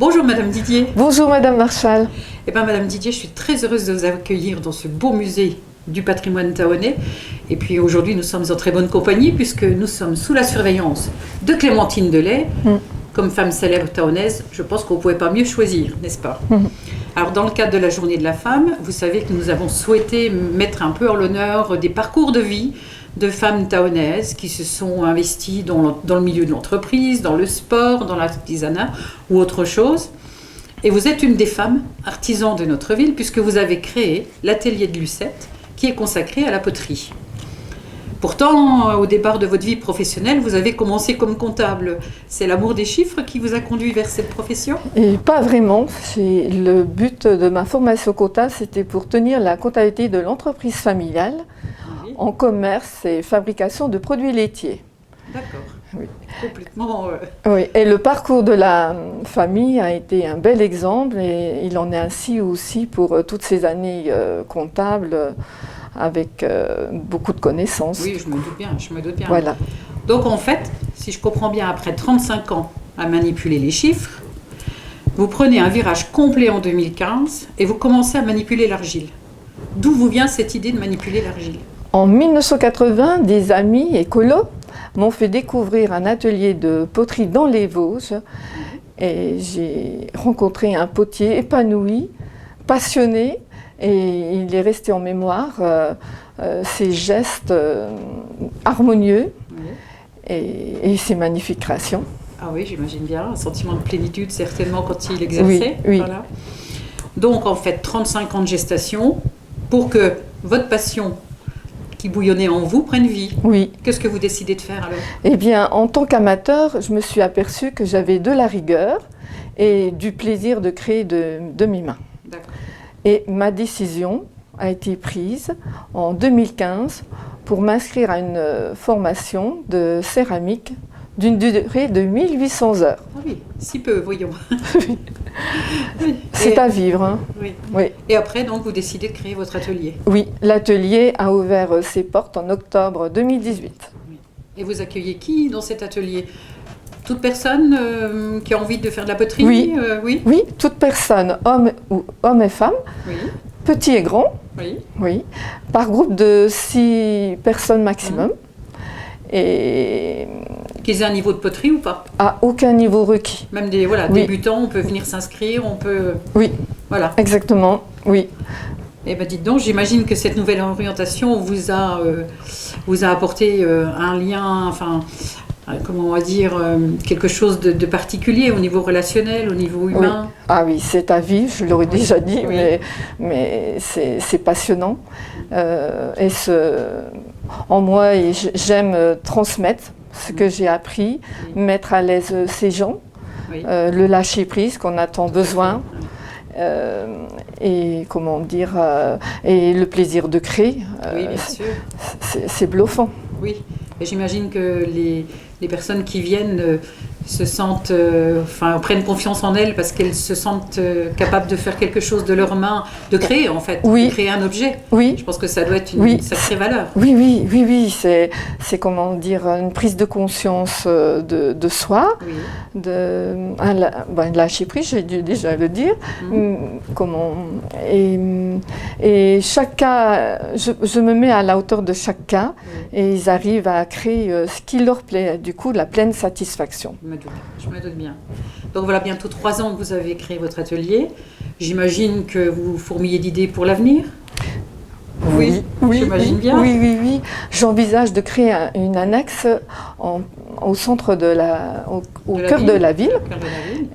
Bonjour Madame Didier. Bonjour Madame Marchal. Eh bien Madame Didier, je suis très heureuse de vous accueillir dans ce beau musée du patrimoine tahonais. Et puis aujourd'hui, nous sommes en très bonne compagnie puisque nous sommes sous la surveillance de Clémentine Delay. Comme femme célèbre tahonnaise, je pense qu'on ne pouvait pas mieux choisir, n'est-ce pas? Alors dans le cadre de la Journée de la femme, vous savez que nous avons souhaité mettre un peu en l'honneur des parcours de vie de femmes tahonnaises qui se sont investies dans le milieu de l'entreprise, dans le sport, dans l'artisanat ou autre chose. Et vous êtes une des femmes artisans de notre ville puisque vous avez créé l'atelier de Lucette qui est consacré à la poterie. Pourtant, au départ de votre vie professionnelle, vous avez commencé comme comptable. C'est l'amour des chiffres qui vous a conduit vers cette profession? Et pas vraiment. Le but de ma formation comptable, c'était pour tenir la comptabilité de l'entreprise familiale en commerce et fabrication de produits laitiers. D'accord. Oui. Complètement. Oui. Et le parcours de la famille a été un bel exemple et il en est ainsi aussi pour toutes ces années comptables avec beaucoup de connaissances. Oui, je me doute bien, Voilà. Donc en fait, si je comprends bien, après 35 ans à manipuler les chiffres, vous prenez un virage complet en 2015 et vous commencez à manipuler l'argile. D'où vous vient cette idée de manipuler l'argile? En 1980, des amis écolos m'ont fait découvrir un atelier de poterie dans les Vosges et j'ai rencontré un potier épanoui, passionné, et il est resté en mémoire ses gestes harmonieux et ses magnifiques créations. Ah oui, j'imagine bien, un sentiment de plénitude certainement quand il exerçait. Oui. Voilà. Donc en fait, 35 ans de gestation pour que votre passion qui bouillonnait en vous prenne vie. Oui. Qu'est-ce que vous décidez de faire alors? Eh bien, en tant qu'amateur, je me suis aperçue que j'avais de la rigueur et du plaisir de créer de mes mains. D'accord. Et ma décision a été prise en 2015 pour m'inscrire à une formation de céramique d'une durée de 1800 heures. Ah oui, si peu, voyons. C'est à vivre. Hein. Oui. Oui. Et après, donc, vous décidez de créer votre atelier. Oui, l'atelier a ouvert ses portes en octobre 2018. Oui. Et vous accueillez qui dans cet atelier? Toute personne qui a envie de faire de la poterie? Oui. Oui. Oui, toute personne, homme et femme, Oui. petit et grand, Oui. oui, par groupe de 6 personnes maximum. Et Qu'ils aient un niveau de poterie ou pas? à aucun niveau requis. Même des Oui. débutants, on peut venir s'inscrire, on peut... Oui, Voilà. exactement, oui. Eh bien, dites donc, j'imagine que cette nouvelle orientation vous a apporté un lien, enfin, comment on va dire, quelque chose de particulier au niveau relationnel, au niveau humain. Oui. Ah oui, c'est à vivre, je l'aurais déjà dit, Oui. mais c'est passionnant. En moi, j'aime transmettre ce que j'ai appris, mettre à l'aise ces gens, Oui. le lâcher prise qu'on a tant besoin. Et comment dire, et le plaisir de créer, Oui, bien sûr. c'est bluffant. Oui, et j'imagine que les personnes qui viennent se sentent, prennent confiance en elles parce qu'elles se sentent capables de faire quelque chose de leurs mains, de créer en fait, Oui. de créer un objet. Oui. Je pense que ça doit être une Oui. sacrée valeur. Oui, c'est comment dire, une prise de conscience de soi, Oui. lâcher prise, j'ai dû déjà le dire. Et chaque cas, je me mets à la hauteur de chaque cas et ils arrivent à créer ce qui leur plaît, du coup la pleine satisfaction. Je me doute bien. Donc voilà, bientôt 3 ans que vous avez créé votre atelier. J'imagine que vous fourmillez d'idées pour l'avenir. Oui, j'imagine bien. Oui. J'envisage de créer une annexe au centre au cœur de la ville,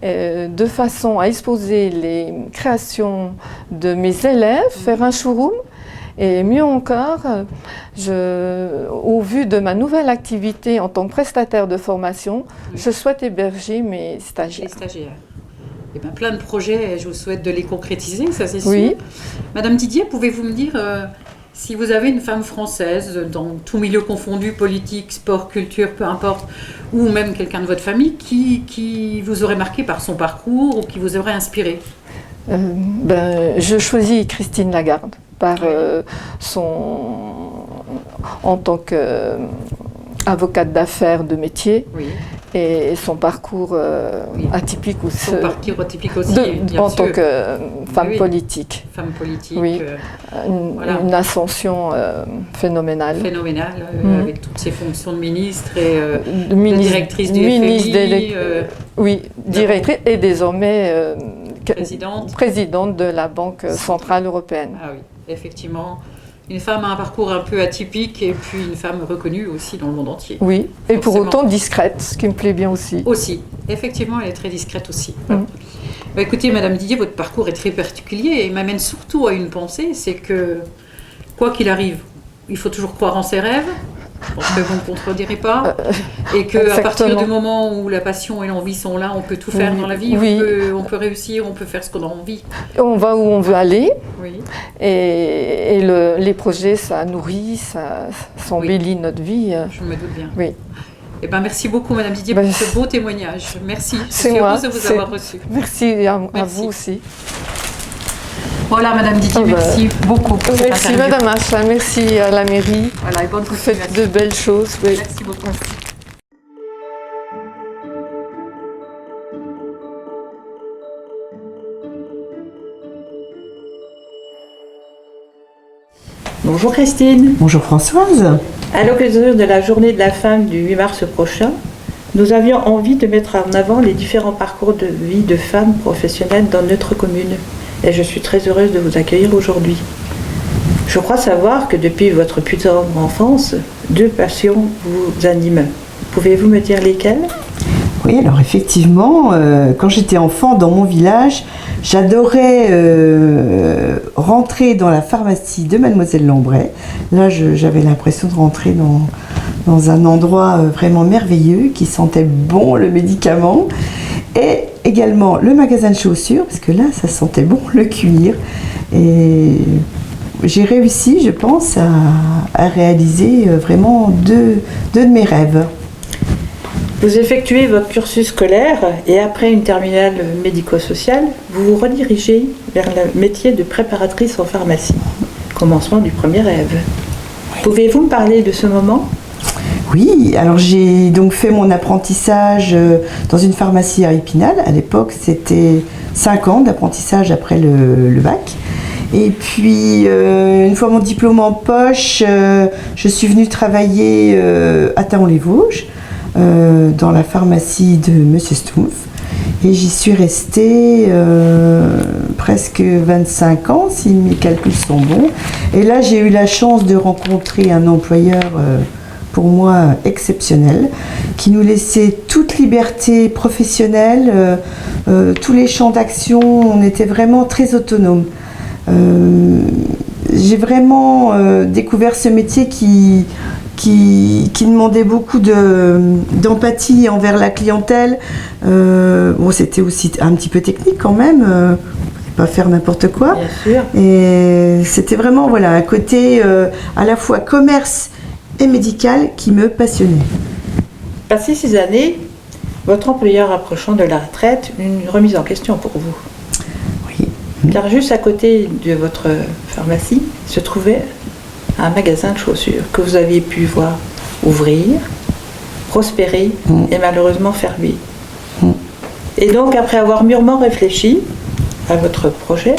de façon à exposer les créations de mes élèves, faire un showroom. Et mieux encore, au vu de ma nouvelle activité en tant que prestataire de formation, je souhaite héberger mes stagiaires. Les stagiaires. Eh bien, plein de projets, je vous souhaite de les concrétiser, ça c'est sûr. Oui. Madame Didier, pouvez-vous me dire si vous avez une femme française, dans tout milieu confondu, politique, sport, culture, peu importe, ou même quelqu'un de votre famille, qui vous aurait marqué par son parcours ou qui vous aurait inspiré? Je choisis Christine Lagarde en tant qu'avocate d'affaires de métier. Oui. et son parcours atypique aussi. Son parcours atypique aussi, en tant que femme politique. Femme politique. Oui, une ascension phénoménale. Phénoménale, avec toutes ses fonctions de ministre et de directrice du FMI. Oui, directrice et désormais présidente de la Banque Centrale Européenne. Ah oui, effectivement. Une femme a un parcours un peu atypique et puis une femme reconnue aussi dans le monde entier. Oui, et pour autant discrète, ce qui me plaît bien aussi. Aussi, effectivement, elle est très discrète aussi. Bah, écoutez, Madame Didier, votre parcours est très particulier et m'amène surtout à une pensée, c'est que, quoi qu'il arrive, il faut toujours croire en ses rêves. Je pense que vous ne contredirez pas. Et qu'à partir du moment où la passion et l'envie sont là, on peut tout faire dans la vie. Oui. On peut réussir, on peut faire ce qu'on a envie. On va où on veut aller. Oui. Et les projets, ça nourrit, ça embellit notre vie. Je me doute bien. Oui. Eh ben, merci beaucoup, Madame Didier, pour ce beau témoignage. Merci. Je suis heureuse de vous avoir reçu. Merci à vous aussi. Voilà, Madame Didier, merci beaucoup pour cette Merci, Madame Asha, merci à la mairie. Voilà, et bonne vous faites de belles choses. Oui. Merci beaucoup. Merci. Bonjour Christine. Bonjour Françoise. À l'occasion de la journée de la femme du 8 mars prochain, nous avions envie de mettre en avant les différents parcours de vie de femmes professionnelles dans notre commune. Et je suis très heureuse de vous accueillir aujourd'hui. Je crois savoir que depuis votre plus tendre enfance, 2 passions vous animent. Pouvez-vous me dire lesquelles ? Oui, alors effectivement, quand j'étais enfant dans mon village, j'adorais rentrer dans la pharmacie de Mademoiselle Lambray. Là, j'avais l'impression de rentrer dans un endroit vraiment merveilleux qui sentait bon le médicament. Et également le magasin de chaussures, parce que là, ça sentait bon le cuir. Et j'ai réussi, je pense, à réaliser vraiment deux de mes rêves. Vous effectuez votre cursus scolaire et après une terminale médico-sociale, vous vous redirigez vers le métier de préparatrice en pharmacie. Commencement du premier rêve. Pouvez-vous me parler de ce moment ? Oui, alors j'ai donc fait mon apprentissage dans une pharmacie à Épinal. À l'époque, c'était 5 ans d'apprentissage après le bac. Et puis, une fois mon diplôme en poche, je suis venue travailler à Thaon-les-Vosges, dans la pharmacie de Monsieur Stumpf. Et j'y suis restée presque 25 ans, si mes calculs sont bons. Et là, j'ai eu la chance de rencontrer un employeur pour moi exceptionnel, qui nous laissait toute liberté professionnelle, tous les champs d'action, on était vraiment très autonomes. J'ai vraiment découvert ce métier qui demandait beaucoup d'empathie envers la clientèle. Bon, c'était aussi un petit peu technique quand même, pas faire n'importe quoi. Bien sûr. Et c'était vraiment voilà, un côté à la fois commerce et médical qui me passionnait. Passé ces années, votre employeur approchant de la retraite, une remise en question pour vous. Oui. Car juste à côté de votre pharmacie se trouvait un magasin de chaussures que vous aviez pu voir ouvrir, prospérer et malheureusement fermer. Et donc, après avoir mûrement réfléchi à votre projet,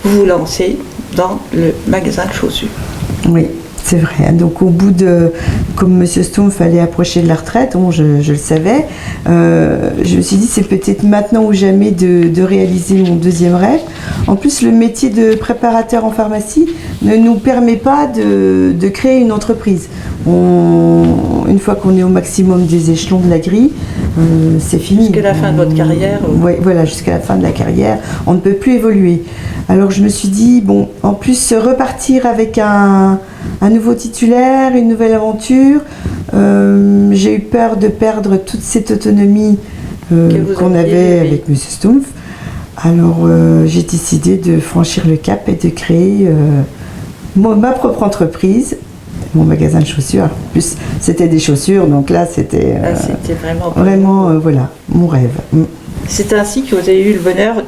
vous vous lancez dans le magasin de chaussures. Oui. C'est vrai. Donc au bout de, comme M. Stumpf allait approcher de la retraite, bon, je le savais, je me suis dit c'est peut-être maintenant ou jamais de réaliser mon deuxième rêve. En plus, le métier de préparateur en pharmacie ne nous permet pas de créer une entreprise. Une fois qu'on est au maximum des échelons de la grille, c'est fini. Jusqu'à la fin de votre carrière. Oui, voilà, jusqu'à la fin de la carrière, on ne peut plus évoluer. Alors je me suis dit, bon, en plus repartir avec un nouveau titulaire, une nouvelle aventure, j'ai eu peur de perdre toute cette autonomie qu'on avait avec M. Stumpf. Alors j'ai décidé de franchir le cap et de créer ma propre entreprise, mon magasin de chaussures. En plus, c'était des chaussures, donc là, c'était vraiment voilà, mon rêve. C'est ainsi que vous avez eu le bonheur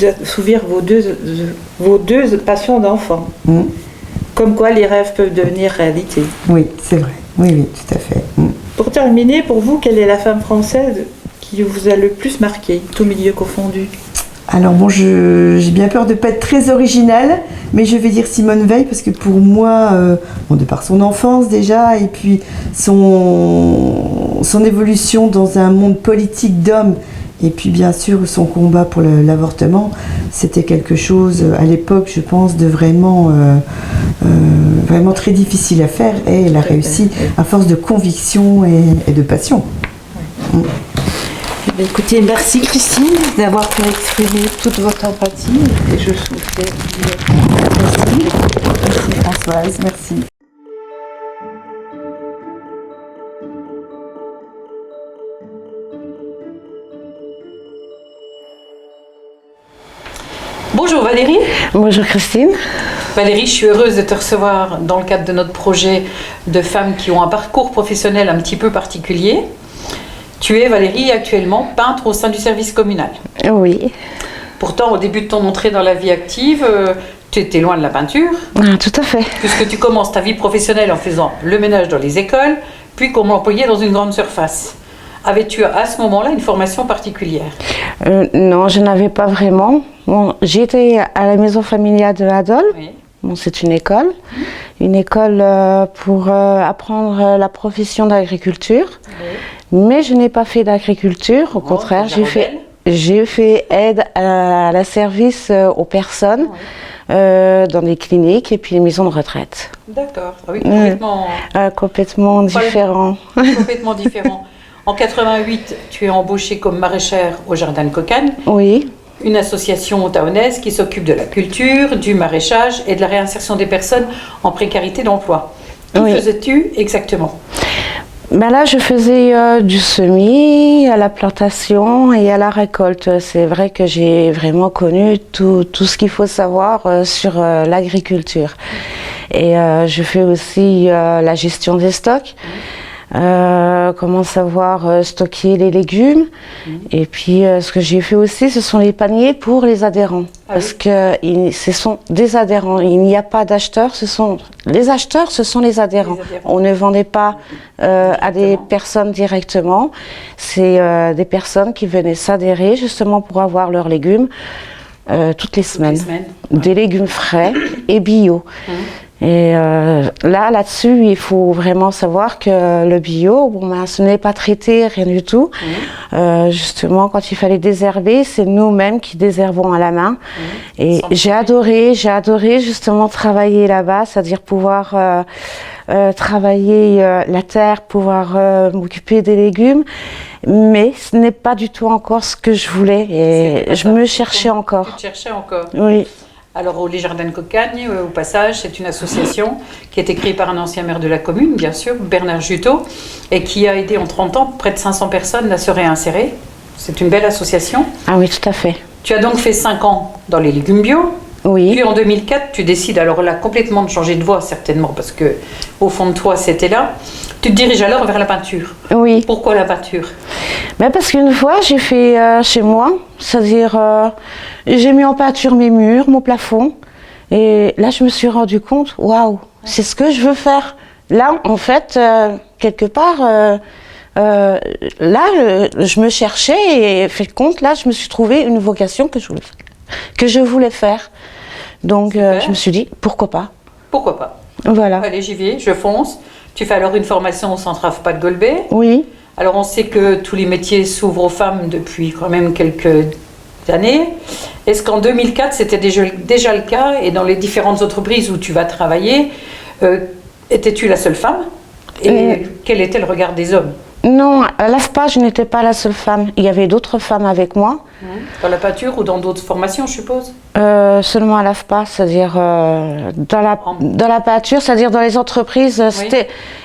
d'assouvir vos deux passions d'enfant. Comme quoi les rêves peuvent devenir réalité. Oui, c'est vrai. Oui, tout à fait. Pour pour terminer, pour vous, quelle est la femme française qui vous a le plus marqué, tout milieu confondu? Alors bon, j'ai bien peur de ne pas être très originale, mais je vais dire Simone Veil parce que pour moi, de par son enfance déjà, et puis son évolution dans un monde politique d'hommes, et puis bien sûr son combat pour l'avortement, c'était quelque chose à l'époque, je pense, de vraiment très difficile à faire, et elle a réussi à force de conviction et de passion. Oui. Écoutez, merci Christine d'avoir pu exprimer toute votre empathie et je souhaitais merci. Merci Françoise, merci. Bonjour Valérie. Bonjour Christine. Valérie, je suis heureuse de te recevoir dans le cadre de notre projet de femmes qui ont un parcours professionnel un petit peu particulier. Tu es, Valérie, actuellement peintre au sein du service communal. Oui. Pourtant, au début de ton entrée dans la vie active, tu étais loin de la peinture. Ah, tout à fait. Puisque tu commences ta vie professionnelle en faisant le ménage dans les écoles, puis comme employée dans une grande surface. Avais-tu à ce moment-là une formation particulière? Non, je n'avais pas vraiment. Bon, j'étais à la maison familiale de Adol. Oui. Bon, c'est une école pour apprendre la profession d'agriculture. Oui. Mais je n'ai pas fait d'agriculture, au contraire, j'ai fait aide à la service aux personnes dans les cliniques et puis les maisons de retraite. D'accord, ah oui, complètement, complètement différent. Complètement différent. En 88, tu es embauchée comme maraîchère au Jardin de Cocagne. Oui. Une association taonnaise qui s'occupe de la culture, du maraîchage et de la réinsertion des personnes en précarité d'emploi. Que faisais-tu exactement? Ben là, je faisais du semis, à la plantation et à la récolte. C'est vrai que j'ai vraiment connu tout ce qu'il faut savoir sur l'agriculture. Et je fais aussi la gestion des stocks. Comment savoir stocker les légumes. Et puis ce que j'ai fait aussi, ce sont les paniers pour les adhérents. Parce que ce sont des adhérents, il n'y a pas d'acheteurs, les acheteurs, ce sont les adhérents. On ne vendait pas à des personnes directement, c'est des personnes qui venaient s'adhérer justement pour avoir leurs légumes toutes les semaines. Des légumes frais et bio. Et là-dessus, il faut vraiment savoir que le bio, ce n'est pas traité, rien du tout. Justement, quand il fallait désherber, c'est nous-mêmes qui désherbons à la main. Et j'ai adoré justement travailler là-bas, c'est-à-dire pouvoir travailler la terre, pouvoir m'occuper des légumes. Mais ce n'est pas du tout encore ce que je voulais et je me cherchais encore. Tu te cherchais encore? Oui. Alors, les Jardins de Cocagne, au passage, c'est une association qui a été créée par un ancien maire de la commune, bien sûr, Bernard Juteau, et qui a aidé en 30 ans près de 500 personnes à se réinsérer. C'est une belle association. Ah oui, tout à fait. Tu as donc fait 5 ans dans les légumes bio. Oui. Puis en 2004, tu décides alors là complètement de changer de voie, certainement, parce que au fond de toi, c'était là. Tu te diriges alors vers la peinture. Oui. Pourquoi la peinture? Parce qu'une fois, j'ai fait chez moi, c'est-à-dire j'ai mis en peinture mes murs, mon plafond, et là je me suis rendu compte, waouh, c'est ce que je veux faire. Là, en fait, quelque part, là, je me cherchais et fait compte, là, je me suis trouvé une vocation que je voulais faire. Donc, je me suis dit, pourquoi pas? Pourquoi pas? Voilà. Allez, j'y vais, je fonce. Tu fais alors une formation au centre AFPA de Golbet. Oui. Alors, on sait que tous les métiers s'ouvrent aux femmes depuis quand même quelques années. Est-ce qu'en 2004, c'était déjà le cas? Et dans les différentes entreprises où tu vas travailler, étais-tu la seule femme? Et quel était le regard des hommes? Non, à l'AFPA, je n'étais pas la seule femme. Il y avait d'autres femmes avec moi. Dans la peinture ou dans d'autres formations, je suppose? Seulement à l'AFPA, c'est-à-dire dans la peinture, c'est-à-dire dans les entreprises.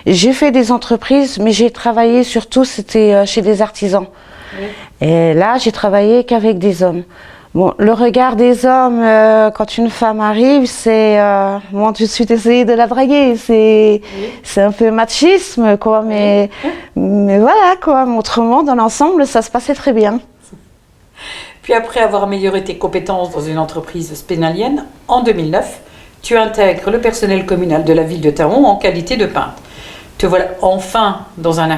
J'ai fait des entreprises, mais j'ai travaillé surtout, c'était chez des artisans. Oui. Et là, j'ai travaillé qu'avec des hommes. Bon, le regard des hommes, quand une femme arrive, c'est bon, tout de suite essayer de la draguer. C'est un peu machisme, quoi. Mais voilà, quoi. Autrement, dans l'ensemble, ça se passait très bien. Puis après avoir amélioré tes compétences dans une entreprise spénalienne, en 2009, tu intègres le personnel communal de la ville de Thaon en qualité de peintre. te voilà enfin dans un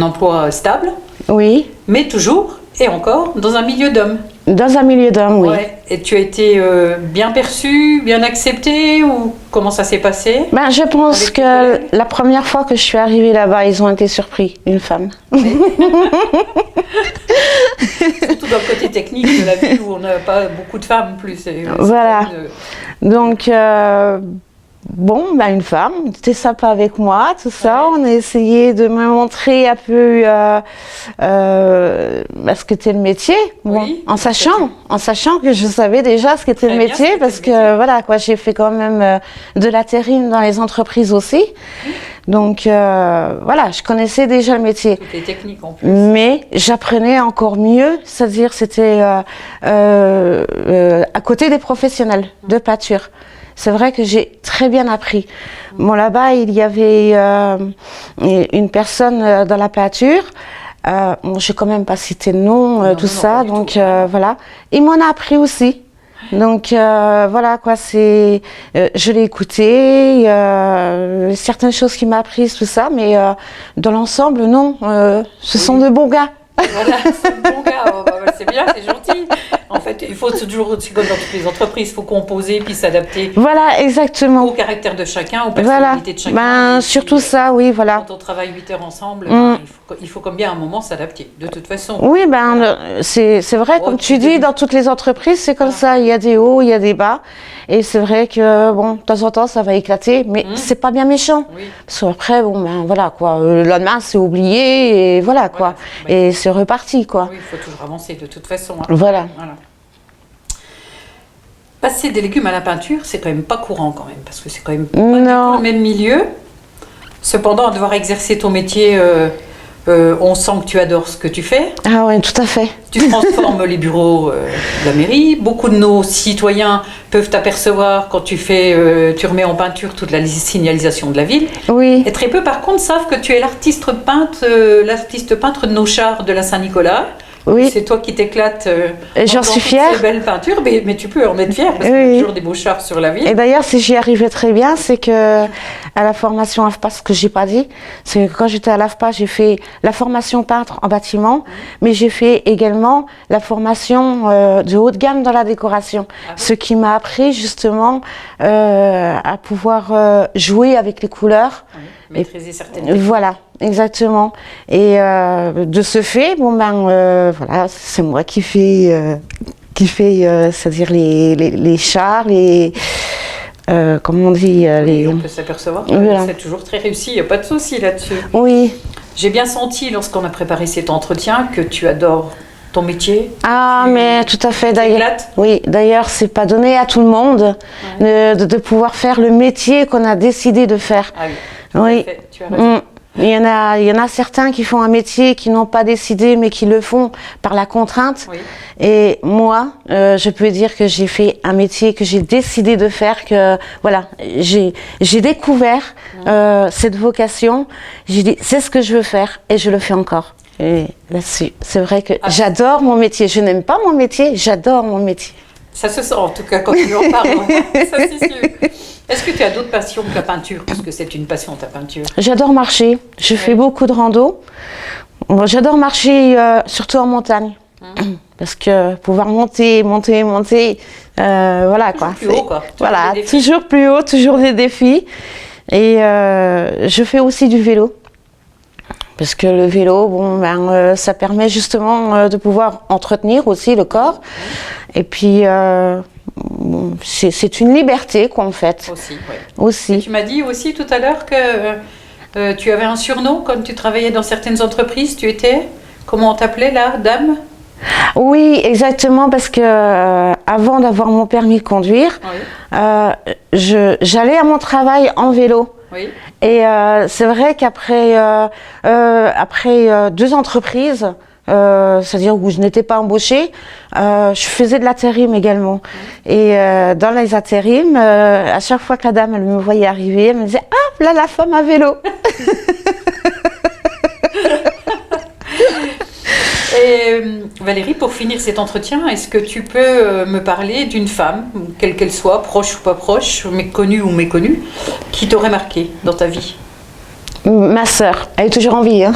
emploi stable, Oui, mais toujours et encore dans un milieu d'hommes. dans un milieu d'hommes, oui. Ouais. Et tu as été bien perçue, bien acceptée ou comment ça s'est passé? Ben, je pense Avec tes que collègues? la première fois que je suis arrivée là-bas, ils ont été surpris, une femme. Surtout dans le côté technique de la ville où on n'a pas beaucoup de femmes plus. Voilà. Donc, bon, ben, une femme, c'était sympa avec moi, tout ça. On a essayé de me montrer un peu ce qu'était le métier, bon, Oui, en sachant que je savais déjà ce qu'était Très le bien, métier, ce qu'était parce le que métier. voilà, quoi, j'ai fait quand même de l'intérim dans les entreprises aussi. Donc, voilà, je connaissais déjà le métier. Toutes les techniques en plus. Mais j'apprenais encore mieux, c'est-à-dire c'était à côté des professionnels de pâture. C'est vrai que j'ai très bien appris. Bon, là-bas, il y avait une personne dans la pâture. Bon, je n'ai quand même pas cité de nom, Non, tout non, ça. pas du Donc, tout. voilà. Il m'en a appris aussi. Donc, voilà, quoi, je l'ai écouté, certaines choses qu'il m'a apprises, tout ça. Mais dans l'ensemble, non, ce sont de bons gars. Voilà, c'est un bon gars. Oh, bah, c'est bien, c'est gentil. En fait, il faut toujours, c'est comme dans toutes les entreprises, il faut composer puis s'adapter Voilà, exactement. au caractère de chacun, aux Voilà, personnalités de chacun. ben, Et puis, surtout ça, oui, voilà. Quand on travaille 8 heures ensemble, Mm. ben, il faut comme bien à un moment s'adapter, de toute façon. Oui, ben, c'est vrai, Oh, comme tu tu dis, dis- dans toutes les entreprises, c'est comme Voilà. ça. Il y a des hauts, il y a des bas. Et c'est vrai que, bon, de temps en temps, ça va éclater, mais c'est pas bien méchant. Oui. Parce qu'après, bon, ben, voilà, quoi. Le lendemain, c'est oublié, et voilà, quoi. Voilà. Et c'est reparti, quoi. Oui, il faut toujours avancer de toute façon. Hein. Voilà. Voilà. Passer des légumes à la peinture, c'est quand même pas courant quand même, parce que c'est quand même pas du Non. tout le même milieu. Cependant, à devoir exercer ton métier, on sent que tu adores ce que tu fais. Ah ouais, tout à fait. Tu transformes les bureaux de la mairie. Beaucoup de nos citoyens peuvent t'apercevoir quand tu remets en peinture toute la signalisation de la ville. Oui. Et très peu, par contre, savent que tu es l'artiste peintre de nos chars de la Saint-Nicolas. Oui. C'est toi qui t'éclates. Et j'en suis fière. Ces belles peintures, mais tu peux en être fière parce Oui. qu'il y a toujours des beaux chars sur la ville. Et d'ailleurs, si j'y arrivais très bien, c'est que à la formation AFPA, ce que j'ai pas dit, c'est que quand j'étais à l'AFPA, j'ai fait la formation peintre en bâtiment, mais j'ai fait également la formation de haut de gamme dans la décoration, ce qui m'a appris justement à pouvoir jouer avec les couleurs. Oui, maîtriser certaines techniques. Voilà, exactement. Et de ce fait, bon ben voilà, c'est moi qui fais c'est-à-dire les chars, comment on dit, Oui, on peut s'apercevoir que Voilà. c'est toujours très réussi, il n'y a pas de souci là-dessus. Oui. J'ai bien senti lorsqu'on a préparé cet entretien que tu adores ton métier. Ah, mais tout à fait, d'ailleurs. t'éclates. Oui, d'ailleurs, c'est pas donné à tout le monde de pouvoir faire le métier qu'on a décidé de faire. Ah oui, tout à Oui. fait, tu as raison. Il y en a certains qui font un métier qui n'ont pas décidé, mais qui le font par la contrainte. Oui. Et moi, je peux dire que j'ai fait un métier que j'ai décidé de faire, que voilà, j'ai découvert cette vocation. J'ai dit, c'est ce que je veux faire, et je le fais encore. Et là-dessus, c'est vrai que j'adore mon métier. Je n'aime pas mon métier, j'adore mon métier. Ça se sent en tout cas quand tu en parles, ça c'est sûr. Est-ce que tu as d'autres passions que la peinture, puisque c'est une passion ta peinture? J'adore marcher, je fais beaucoup de rando. Bon, j'adore marcher surtout en montagne. Parce que pouvoir monter, voilà quoi. Plus haut, quoi. Toujours Voilà, des défis. toujours plus haut, toujours des défis. Et je fais aussi du vélo. Parce que le vélo, bon, ben, ça permet justement de pouvoir entretenir aussi le corps. Et puis, bon, c'est une liberté qu'on fait. Aussi, oui. Aussi. Tu m'as dit aussi tout à l'heure que tu avais un surnom quand tu travaillais dans certaines entreprises. Tu étais, comment on t'appelait là, dame? Oui, exactement, parce que avant d'avoir mon permis de conduire, Oui. j'allais à mon travail en vélo. Oui. Et c'est vrai qu'après après 2 entreprises, c'est-à-dire où je n'étais pas embauchée, je faisais de l'intérim également. Et dans les intérims, à chaque fois que la dame elle me voyait arriver, elle me disait « Ah, là la femme à vélo !» Et Valérie, pour finir cet entretien, est-ce que tu peux me parler d'une femme, quelle qu'elle soit, proche ou pas proche, connue ou méconnue, qui t'aurait marqué dans ta vie? Ma sœur, elle est toujours en vie. Hein.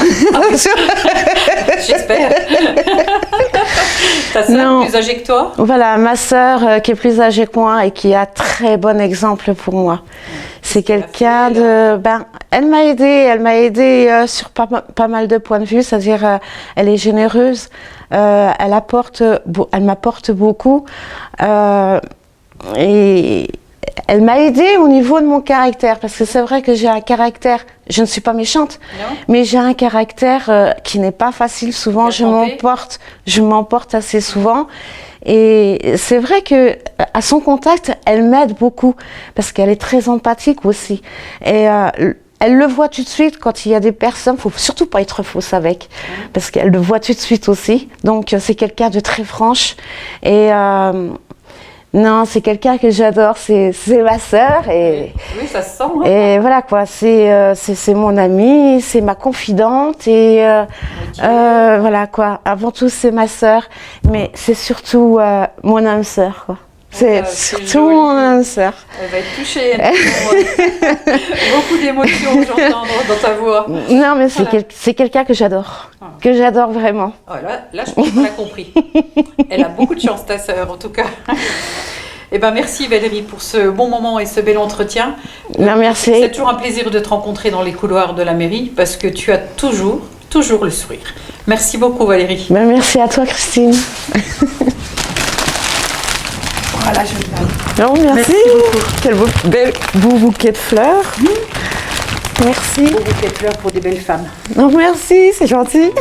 J'espère. Ta sœur plus âgée que toi? Voilà, ma sœur qui est plus âgée que moi et qui a très bon exemple pour moi. C'est quelqu'un de... elle m'a aidée sur pas mal de points de vue, c'est-à-dire elle est généreuse, elle m'apporte beaucoup et elle m'a aidée au niveau de mon caractère, parce que c'est vrai que j'ai un caractère, je ne suis pas méchante, mais j'ai un caractère qui n'est pas facile souvent, je m'emporte assez souvent. Et c'est vrai que à son contact, elle m'aide beaucoup parce qu'elle est très empathique aussi. Et elle le voit tout de suite quand il y a des personnes, faut surtout pas être fausse avec, parce qu'elle le voit tout de suite aussi. Donc c'est quelqu'un de très franche et non, c'est quelqu'un que j'adore, c'est ma sœur et oui, ça se sent. Hein. Et voilà quoi, c'est mon amie, c'est ma confidente et voilà quoi. Avant tout c'est ma sœur, mais c'est surtout mon âme sœur quoi. C'est surtout mon âme sœur. Elle va être touchée. Beaucoup d'émotions j'entends dans ta voix. Non mais c'est quelqu'un que j'adore, vraiment. Oh, là je pense qu'on a compris. Elle a beaucoup de chance ta sœur en tout cas. Eh ben merci Valérie pour ce bon moment et ce bel entretien. Non, merci. C'est toujours un plaisir de te rencontrer dans les couloirs de la mairie parce que tu as toujours le sourire. Merci beaucoup Valérie. Merci à toi Christine. Voilà, je vais. Non, merci beaucoup. Quel beau bouquet de fleurs. Merci. Beau bouquet de fleurs pour des belles femmes. Non, merci, c'est gentil.